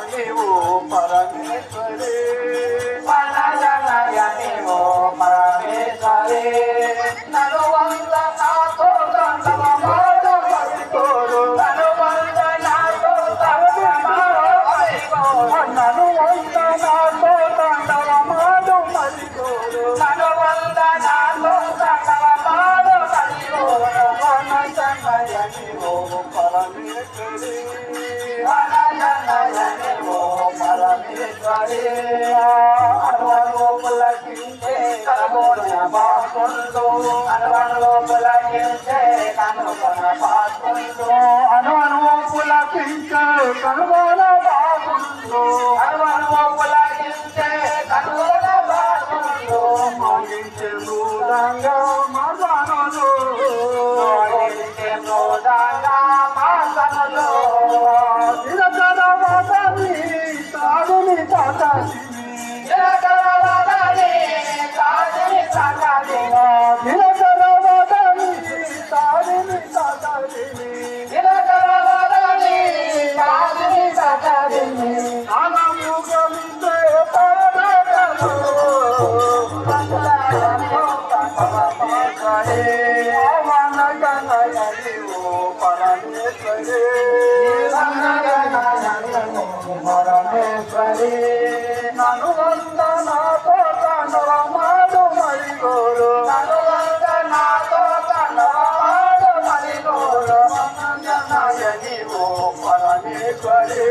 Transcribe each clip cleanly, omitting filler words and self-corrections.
నీవు పరమేశ్వరి నీవు పరమేశ్వరి నన్ను వంద నాతో దండవమాడు మరిగోరు నన్ను వంద నాతో నన్ను వంద నాతో దండవమాడు మరిగోరు నన్ను వంద నాతో దండవమాడు మరిగోరు నీవు పరమేశ్వరి అనువనుపులకించే కనుగొన పాత్రుండు అనువనుపులకించే కనుగొన పాత్రుండు అనువనుపులకించే కనుగొన పాత్రుండు అనువనుపులకించే కనుగొన పాత్రుండు మోగించే మృదంగా మదనులు మోగించే మృదంగా మదనులు పరమేశ్వరి నన్ను వంద నాతో దండవమాడు మరిగోరు నన్ను వంద నాతో దండవమాడు మరిగోరు నీవు పరమేశ్వరి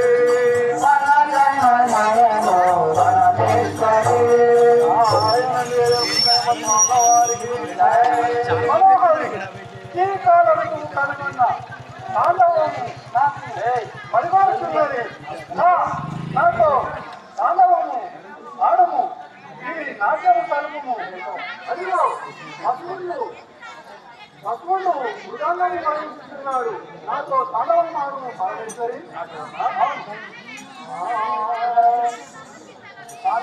ఈ కాలకు కనుగొన్న ఆందవము నాకు పరిమాణిస్తున్నది నాతో ఆందవము ఆడము ఈ నాట్యము తలుపుము అదిగో పశువులు మృగాన్ని పరిమిస్తున్నాడు నాతో తాండవం ఆడము పరమేశ్వరి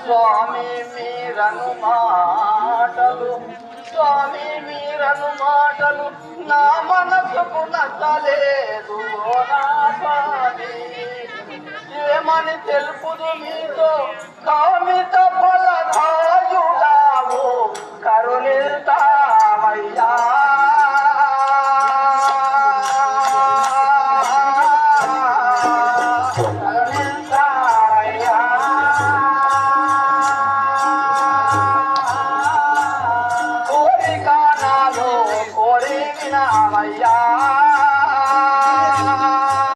స్వామి మీరను మాటలు స్వామి మీరను మాటలు నా మనసుకు నచ్చలేదు నా స్వామి ఏమని తెలుపుదు మీతో